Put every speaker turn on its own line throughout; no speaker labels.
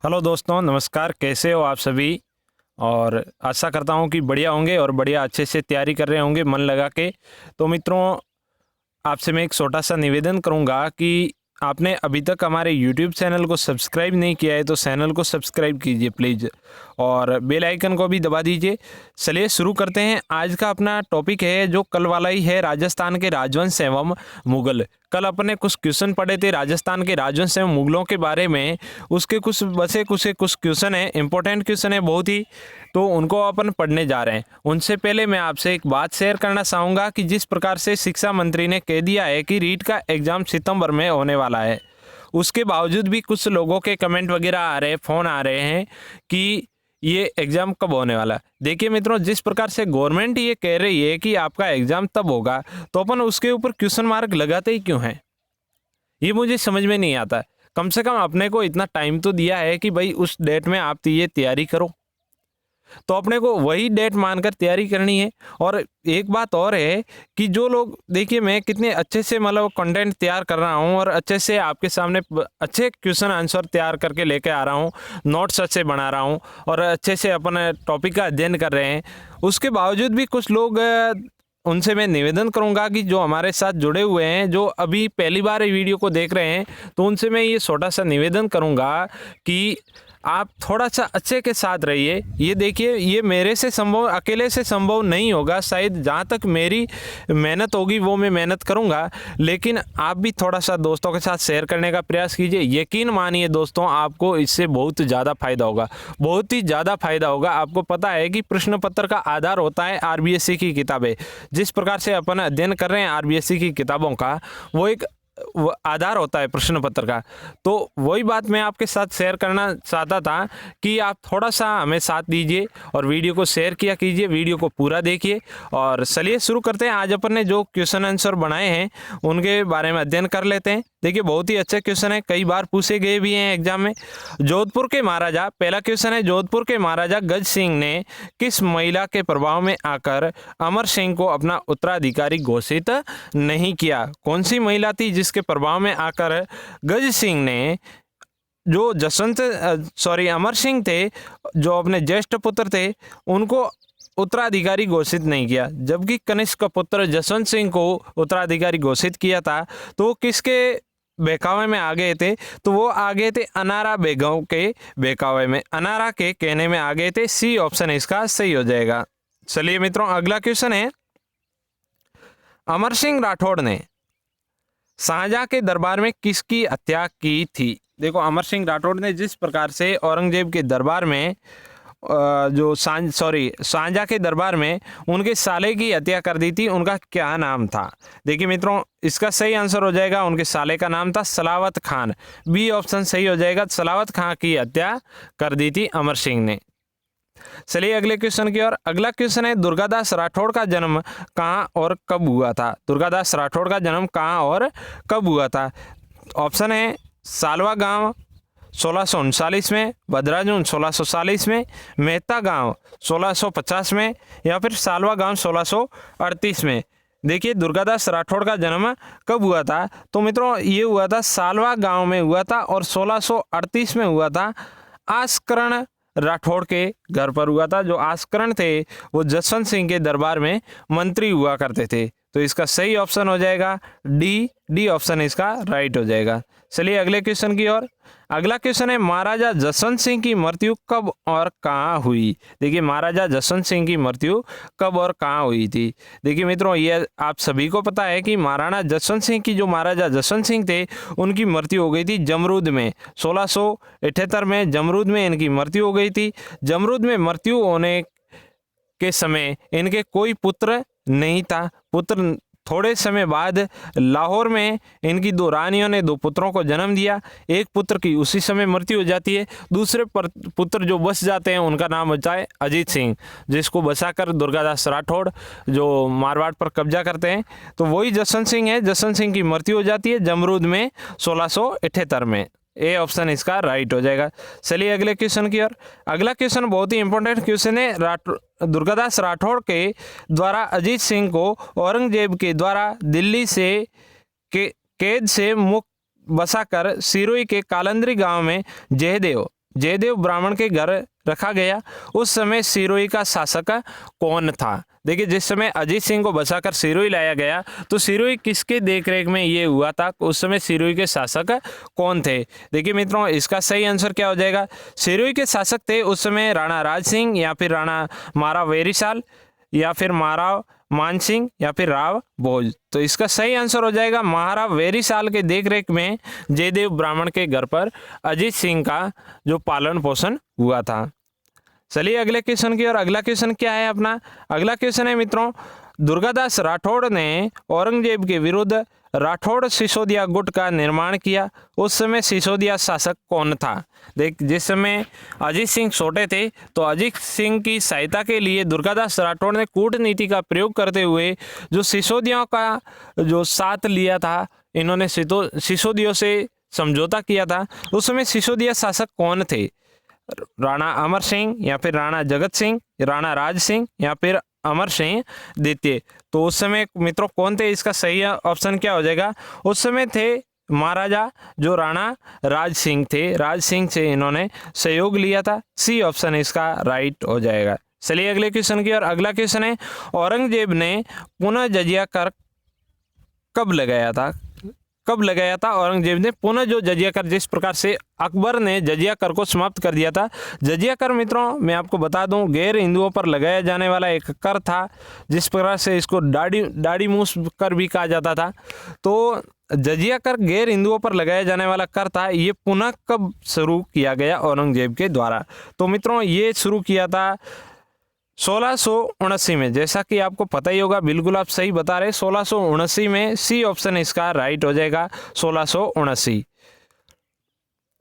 Hello दोस्तों, नमस्कार। कैसे हो आप सभी? और आशा करता हूँ कि बढ़िया होंगे और बढ़िया अच्छे से तैयारी कर रहे होंगे मन लगा के। तो मित्रों, आपसे मैं एक छोटा सा निवेदन करूँगा कि आपने अभी तक हमारे यूट्यूब चैनल को सब्सक्राइब नहीं किया है तो चैनल को सब्सक्राइब कीजिए प्लीज़, और बेल आइकन को भी दबा दीजिए। चलिए शुरू करते हैं। आज का अपना टॉपिक है जो कल वाला ही है, राजस्थान के राजवंश एवं मुगल। कल अपने कुछ क्वेश्चन पढ़े थे राजस्थान के राजवंश एवं मुगलों के बारे में। उसके कुछ बचे कुछ क्वेश्चन है, इंपॉर्टेंट क्वेश्चन है बहुत ही, तो उनको अपन पढ़ने जा रहे हैं। उनसे पहले मैं आपसे एक बात शेयर करना चाहूँगा कि जिस प्रकार से शिक्षा मंत्री ने कह दिया है कि रीट का एग्ज़ाम सितंबर में होने वाला है, उसके बावजूद भी कुछ लोगों के कमेंट वगैरह आ रहे हैं, फ़ोन आ रहे हैं कि ये एग्ज़ाम कब होने वाला है। देखिए मित्रों, जिस प्रकार से गवर्नमेंट ये कह रही है कि आपका एग्ज़ाम तब होगा, तो अपन उसके ऊपर क्वेश्चन मार्क लगाते ही क्यों हैं? ये मुझे समझ में नहीं आता। कम से कम अपने को इतना टाइम तो दिया है कि भाई उस डेट में आप ये तैयारी करो, तो अपने को वही डेट मानकर तैयारी करनी है। और एक बात और है कि जो लोग, देखिए मैं कितने अच्छे से मतलब कंटेंट तैयार कर रहा हूँ और अच्छे से आपके सामने अच्छे क्वेश्चन आंसर तैयार करके लेके आ रहा हूँ, नोट्स अच्छे बना रहा हूँ और अच्छे से अपन टॉपिक का अध्ययन कर रहे हैं। उसके बावजूद भी कुछ लोग, उनसे मैं निवेदन करूंगा कि जो हमारे साथ जुड़े हुए हैं, जो अभी पहली बार ये वीडियो को देख रहे हैं, तो उनसे मैं ये छोटा सा निवेदन करूंगा कि आप थोड़ा सा अच्छे के साथ रहिए। ये देखिए, ये मेरे से संभव, अकेले से संभव नहीं होगा शायद। जहाँ तक मेरी मेहनत होगी वो मैं मेहनत करूँगा, लेकिन आप भी थोड़ा सा दोस्तों के साथ शेयर करने का प्रयास कीजिए। यकीन मानिए दोस्तों, आपको इससे बहुत ज़्यादा फायदा होगा, बहुत ही ज़्यादा फायदा होगा। आपको पता है कि प्रश्न पत्र का आधार होता है आरबीएससी की किताबें। जिस प्रकार से अपन अध्ययन कर रहे हैं आरबीएससी की किताबों का, वो एक आधार होता है प्रश्न पत्र का। तो वही बात मैं आपके साथ शेयर करना चाहता था कि आप थोड़ा सा हमें साथ दीजिए और वीडियो को शेयर किया कीजिए, वीडियो को पूरा देखिए। और चलिए शुरू करते हैं। आज अपन ने जो क्वेश्चन आंसर बनाए हैं उनके बारे में अध्ययन कर लेते हैं। देखिए, बहुत ही अच्छे क्वेश्चन है, कई बार पूछे गए भी हैं एग्जाम में। जोधपुर के महाराजा, पहला क्वेश्चन है, जोधपुर के महाराजा गज सिंह ने किस महिला के प्रभाव में आकर अमर सिंह को अपना उत्तराधिकारी घोषित नहीं किया? कौन सी महिला थी जिसके प्रभाव में आकर गज सिंह ने, जो अमर सिंह थे, जो अपने ज्येष्ठ पुत्र थे, उनको उत्तराधिकारी घोषित नहीं किया, जबकि कनिष्क पुत्र जसवंत सिंह को उत्तराधिकारी घोषित किया था? तो वो किसके बहकावे में आ गए थे? तो वो आ गए थे अनारा बेगम के बहकावे में, अनारा के कहने में आ गए थे। सी ऑप्शन इसका सही हो जाएगा। चलिए मित्रों, अगला क्वेश्चन है, अमर सिंह राठौड़ ने शाहजहां के दरबार में किसकी हत्या की थी? देखो, अमर सिंह राठौड़ ने जिस प्रकार से औरंगजेब के दरबार में शाहजहां के दरबार में उनके साले की हत्या कर दी थी, उनका क्या नाम था? देखिए मित्रों, इसका सही आंसर हो जाएगा, उनके साले का नाम था सलावत खान। बी ऑप्शन सही हो जाएगा, सलावत खान की हत्या कर दी थी अमर सिंह ने। चलिए अगले क्वेश्चन की ओर। अगला क्वेश्चन है, दुर्गादास राठौड़ का जन्म कहाँ और कब हुआ था? दुर्गादास राठौड़ का जन्म कहाँ और कब हुआ था? ऑप्शन है, सालवा गांव 1639 में, भद्राजून 1640 में, मेहता गांव 1650 में, या फिर सालवा गांव 1638 में। देखिए, दुर्गादास राठौड़ का जन्म कब हुआ था? तो मित्रों, ये हुआ था सालवा गांव में हुआ था और 1638 में हुआ था। आस्करण राठौड़ के घर पर हुआ था। जो आस्करण थे वो जसवंत सिंह के दरबार में मंत्री हुआ करते थे। तो इसका सही ऑप्शन हो जाएगा डी ऑप्शन इसका राइट हो जाएगा। चलिए अगले क्वेश्चन की ओर। अगला क्वेश्चन है, महाराजा जसवंत सिंह की मृत्यु कब और कहाँ हुई? देखिए, महाराजा जसवंत सिंह की मृत्यु कब और कहाँ हुई थी? देखिए मित्रों, ये आप सभी को पता है कि महाराणा जसवंत सिंह की, जो महाराजा जसवंत सिंह थे, उनकी मृत्यु हो गई थी जमरूद में। 1678 में जमरूद में इनकी मृत्यु हो गई थी। जमरूद में मृत्यु होने के समय इनके कोई पुत्र नहीं था। पुत्र थोड़े समय बाद लाहौर में इनकी दो रानियों ने दो पुत्रों को जन्म दिया। एक पुत्र की उसी समय मृत्यु हो जाती है, दूसरे पुत्र जो बच जाते हैं उनका नाम होता है अजीत सिंह, जिसको बचाकर दुर्गादास राठौड़ जो मारवाड़ पर कब्जा करते हैं, तो वही जसवंत सिंह है। जसवंत सिंह की मृत्यु हो जाती है जमरूद में 1678 में। ए ऑप्शन इसका राइट हो जाएगा। चलिए अगले क्वेश्चन की ओर। अगला क्वेश्चन बहुत ही इंपॉर्टेंट क्वेश्चन है। दुर्गादास राठौड़ के द्वारा अजीत सिंह को औरंगजेब के द्वारा दिल्ली से कैद से मुक्त बसाकर सिरोही के कालंद्री गांव में जयदेव जयदेव ब्राह्मण के घर रखा गया, उस समय सिरोही का शासक कौन था। देखिए जिस समय अजीत सिंह को बचाकर सिरोही लाया गया तो सिरोही किसके देखरेख में ये हुआ था, उस समय सिरोही के शासक कौन थे। देखिए मित्रों इसका सही आंसर क्या हो जाएगा, सिरोही के शासक थे उस समय राणा राज सिंह या फिर राणा मारा वेरीसाल या फिर महाराव मान सिंह या फिर राव भोज। तो इसका सही आंसर हो जाएगा महाराव वेरीसाल के देखरेख में जयदेव ब्राह्मण के घर पर अजीत सिंह का जो पालन पोषण हुआ था। चलिए अगले क्वेश्चन की ओर। अगला क्वेश्चन क्या है अपना, अगला क्वेश्चन है मित्रों, दुर्गादास राठौड़ ने औरंगजेब के विरुद्ध राठौड़ सिसोदिया गुट का निर्माण किया, उस समय सिसोदिया शासक कौन था। देख जिस समय अजीत सिंह छोटे थे तो अजीत सिंह की सहायता के लिए दुर्गादास राठौड़ ने कूटनीति का प्रयोग करते हुए जो सिसोदियों का जो साथ लिया था, इन्होंने सिसोदियों से समझौता किया था। उस समय सिसोदिया शासक कौन थे, राणा अमर सिंह या फिर राणा जगत सिंह, राणा राज सिंह या फिर अमर सिंह द्वितीय। तो उस समय मित्रों कौन थे, इसका सही ऑप्शन क्या हो जाएगा, उस समय थे महाराजा जो राणा राज सिंह थे, राज सिंह से इन्होंने सहयोग लिया था। सी ऑप्शन इसका राइट हो जाएगा। चलिए अगले क्वेश्चन की ओर। अगला क्वेश्चन है, औरंगजेब ने पुनः जजिया कर कब लगाया था, कब लगाया था औरंगजेब ने पुनः जो जजिया कर, जिस प्रकार से अकबर ने जजिया कर को समाप्त कर दिया था। जजिया कर मित्रों मैं आपको बता दूं गैर हिंदुओं पर लगाया जाने वाला एक कर था, जिस प्रकार से इसको दाढ़ी मूस कर भी कहा जाता था। तो जजिया कर गैर हिंदुओं पर लगाया जाने वाला कर था, ये पुनः कब शुरू किया गया औरंगजेब के द्वारा। तो मित्रों ये शुरू किया था 1679 में, जैसा कि आपको पता ही होगा, बिल्कुल आप सही बता रहे, 1679 में। सी ऑप्शन इसका राइट हो जाएगा 1679।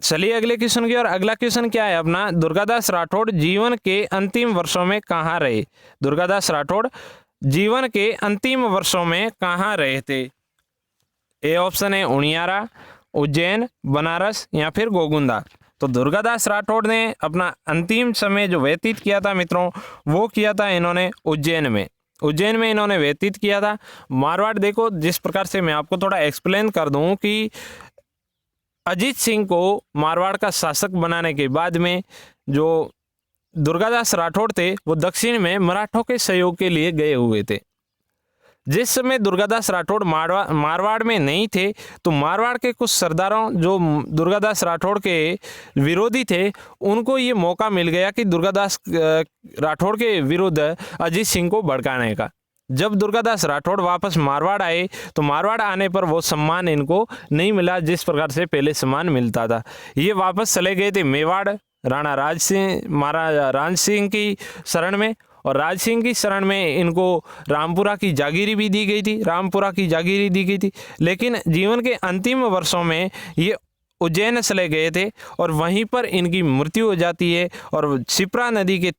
चलिए अगले क्वेश्चन की ओर। अगला क्वेश्चन क्या है अपना, दुर्गादास राठौड़ जीवन के अंतिम वर्षों में कहाँ रहे। दुर्गादास राठौड़ जीवन के अंतिम वर्षों में कहाँ रहे थे। ए ऑप्शन है उनियारा, उज्जैन, बनारस या फिर गोगुंदा। तो दुर्गादास राठौड़ ने अपना अंतिम समय जो व्यतीत किया था मित्रों, वो किया था इन्होंने उज्जैन में। उज्जैन में इन्होंने व्यतीत किया था। मारवाड़ देखो जिस प्रकार से, मैं आपको थोड़ा एक्सप्लेन कर दूं कि अजीत सिंह को मारवाड़ का शासक बनाने के बाद में जो दुर्गादास राठौड़ थे वो दक्षिण में मराठों के सहयोग के लिए गए हुए थे। जिस समय दुर्गादास राठौड़ मारवाड़ में नहीं थे तो मारवाड़ के कुछ सरदारों जो दुर्गादास राठौड़ के विरोधी थे, उनको ये मौका मिल गया कि दुर्गादास राठौड़ के विरुद्ध अजीत सिंह को भड़काने का। जब दुर्गादास राठौड़ वापस मारवाड़ आए तो मारवाड़ आने पर वो सम्मान इनको नहीं मिला जिस प्रकार से पहले सम्मान मिलता था। ये वापस चले गए थे मेवाड़, राणा राज सिंह, महाराजा राज सिंह की शरण में, और राज सिंह की शरण में इनको रामपुरा की जागीरी भी दी गई थी, रामपुरा की जागीरी दी गई थी। लेकिन जीवन के अंतिम वर्षों में ये उज्जैन चले गए थे और वहीं पर इनकी मृत्यु हो जाती है। और शिप्रा नदी के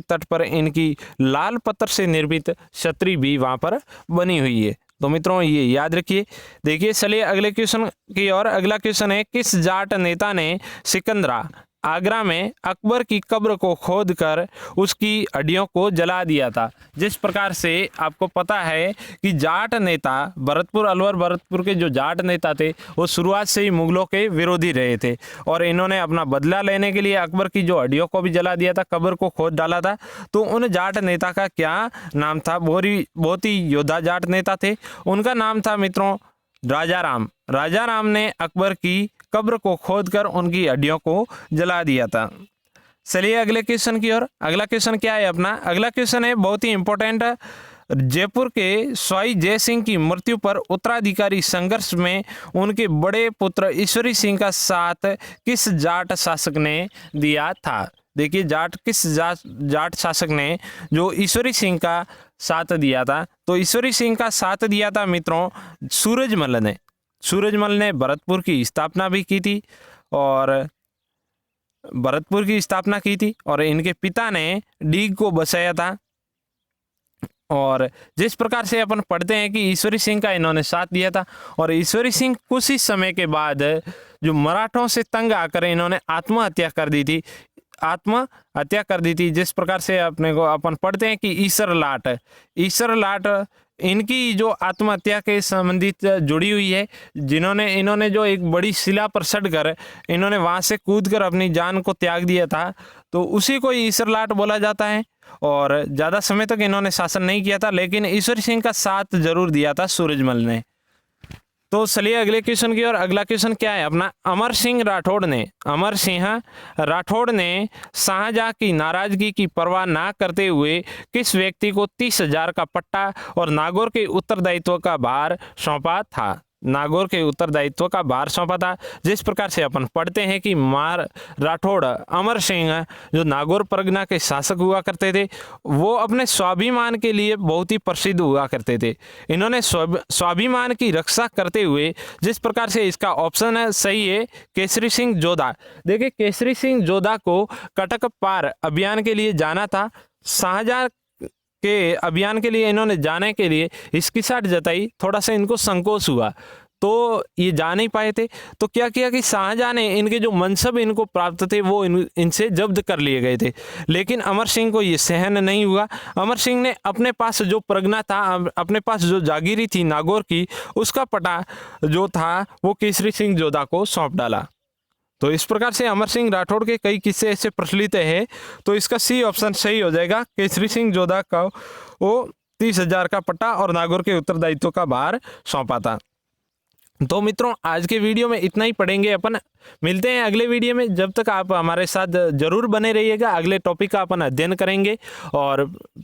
तट पर इनकी लाल पत्थर से निर्मित छतरी भी वहाँ पर बनी हुई है। तो मित्रों ये याद रखिए। देखिए चलिए अगले क्वेश्चन की ओर। अगला क्वेश्चन है, किस जाट नेता ने सिकंदरा आगरा में अकबर की कब्र को खोदकर उसकी हड्डियों को जला दिया था। जिस प्रकार से आपको पता है कि जाट नेता भरतपुर, अलवर भरतपुर के जो जाट नेता थे वो शुरुआत से ही मुगलों के विरोधी रहे थे और इन्होंने अपना बदला लेने के लिए अकबर की जो हड्डियों को भी जला दिया था, कब्र को खोद डाला था। तो उन जाट नेता का क्या नाम था, बहुत ही योद्धा जाट नेता थे, उनका नाम था मित्रों राजा राम। राजा राम ने अकबर की कब्र को खोदकर उनकी हड्डियों को जला दिया था। चलिए अगले क्वेश्चन की ओर। अगला क्वेश्चन क्या है अपना, अगला क्वेश्चन है बहुत ही इंपॉर्टेंट। जयपुर के स्वाई जय सिंह की मृत्यु पर उत्तराधिकारी संघर्ष में उनके बड़े पुत्र ईश्वरी सिंह का साथ किस जाट शासक ने दिया था। देखिए किस जाट शासक ने जो ईश्वरी सिंह का साथ दिया था, तो ईश्वरी सिंह का साथ दिया था मित्रों सूरजमल ने। सूरजमल ने भरतपुर की स्थापना भी की थी और इनके पिता ने डीग को बसाया था। और जिस प्रकार से अपन पढ़ते हैं कि ईश्वरी सिंह का इन्होंने साथ दिया था और ईश्वरी सिंह कुछ ही समय के बाद जो मराठों से तंग आकर इन्होंने आत्महत्या कर दी थी। जिस प्रकार से अपने को अपन पढ़ते हैं कि ईसर लाट इनकी जो आत्महत्या के संबंधित जुड़ी हुई है, इन्होंने जो एक बड़ी शिला पर चढ़कर इन्होंने वहाँ से कूदकर अपनी जान को त्याग दिया था, तो उसी को ईश्वरलाट बोला जाता है। और ज़्यादा समय तक इन्होंने शासन नहीं किया था, लेकिन ईश्वर सिंह का साथ जरूर दिया था सूरजमल ने। तो चलिए अगले क्वेश्चन की ओर। अगला क्वेश्चन क्या है अपना, अमर सिंह राठौड़ ने शाहजहां की नाराजगी की परवाह ना करते हुए किस व्यक्ति को 30,000 का पट्टा और नागौर के उत्तरदायित्व का भार सौंपा था? जिस प्रकार से अपन पढ़ते हैं कि राठौड़ अमर सिंह जो नागौर परगना के शासक हुआ करते थे, वो अपने स्वाभिमान के लिए बहुत ही प्रसिद्ध हुआ करते थे। इन्होंने स्वाभिमान की रक्षा करते हुए, जिस प्रकार से इसका ऑप्शन है सही है केसरी सिंह जोधा। देखिए केसरी सिंह जोधा को कटक पार अभियान के लिए जाना था। शाहजहां के अभियान के लिए इन्होंने जाने के लिए हिचकिचाहट जताई, थोड़ा सा इनको संकोच हुआ, तो ये जा नहीं पाए थे। तो क्या किया कि शाहजहां ने इनके जो मनसब इनको प्राप्त थे वो इनसे जब्त कर लिए गए थे, लेकिन अमर सिंह को ये सहन नहीं हुआ। अमर सिंह ने अपने पास जो परगना था, अपने पास जो जागीरी थी नागौर की, उसका पटा जो था वो केसरी सिंह जोधा को सौंप डाला। तो इस प्रकार से अमर सिंह राठौड़ के कई किस्से ऐसे प्रचलित हैं, तो इसका सी ऑप्शन सही हो जाएगा। केसरी सिंह जोधा का वो 30,000 का पट्टा और नागौर के उत्तरदायित्व का भार सौंपा था। तो मित्रों आज के वीडियो में इतना ही पढ़ेंगे अपन, मिलते हैं अगले वीडियो में। जब तक आप हमारे साथ जरूर बने रहिएगा। अगले टॉपिक का अपन अध्ययन करेंगे और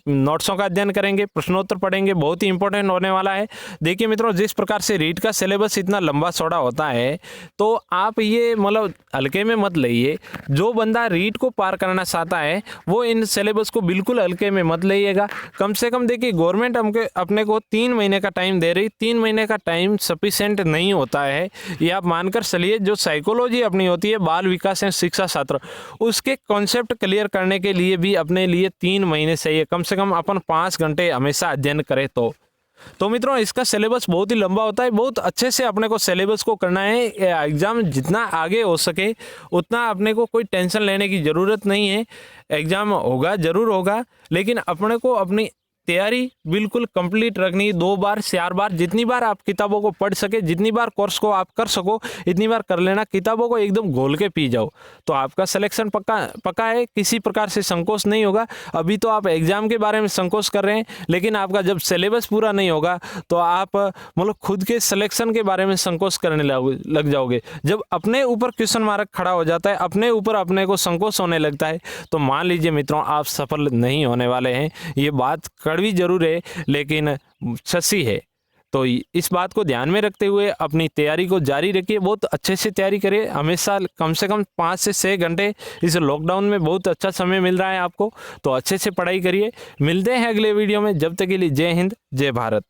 नोट्सों का अध्ययन करेंगे, प्रश्नोत्तर पढ़ेंगे, बहुत ही इंपॉर्टेंट होने वाला है। देखिए मित्रों, जिस प्रकार से रीट का सिलेबस इतना लंबा चौड़ा होता है, तो आप ये मतलब हल्के में मत लइए। जो बंदा रीट को पार करना चाहता है वो इन सिलेबस को बिल्कुल हल्के में मत लइएगा। कम से कम देखिए गवर्नमेंट अपने को 3 महीने का टाइम दे रही, 3 महीने का टाइम सफिशिएंट नहीं होता है। ये आप मानकर चलिए, जो साइकोलॉजी अपनी होती है बाल विकास एवं शिक्षा शास्त्र, उसके कॉन्सेप्ट क्लियर करने के लिए भी अपने लिए 3 महीने चाहिए। कम से कम अपन 5 घंटे हमेशा अध्ययन करें तो मित्रों इसका सिलेबस बहुत ही लंबा होता है। बहुत अच्छे से अपने को सिलेबस को करना है। एग्जाम जितना आगे हो सके उतना अपने को कोई टेंशन लेने की ज़रूरत नहीं है। एग्जाम होगा जरूर होगा, लेकिन अपने को अपनी तैयारी बिल्कुल कंप्लीट रखनी। 2 बार 4 बार, जितनी बार आप किताबों को पढ़ सके, जितनी बार कोर्स को आप कर सको, इतनी बार कर लेना। किताबों को एकदम घोल के पी जाओ तो आपका सिलेक्शन पक्का है। किसी प्रकार से संकोच नहीं होगा। अभी तो आप एग्जाम के बारे में संकोच कर रहे हैं, लेकिन आपका जब सिलेबस पूरा नहीं होगा तो आप मतलब खुद के सिलेक्शन के बारे में संकोच करने लग जाओगे। जब अपने ऊपर क्वेश्चन मार्क खड़ा हो जाता है, अपने ऊपर अपने को संकोच होने लगता है, तो मान लीजिए मित्रों आप सफल नहीं होने वाले हैं। ये बात कड़वी जरूर है लेकिन सच्ची है। तो इस बात को ध्यान में रखते हुए अपनी तैयारी को जारी रखिए। बहुत अच्छे से तैयारी करिए। हमेशा कम से कम 5 से 6 घंटे इस लॉकडाउन में बहुत अच्छा समय मिल रहा है आपको, तो अच्छे से पढ़ाई करिए। मिलते हैं अगले वीडियो में। जब तक के लिए जय हिंद, जय भारत।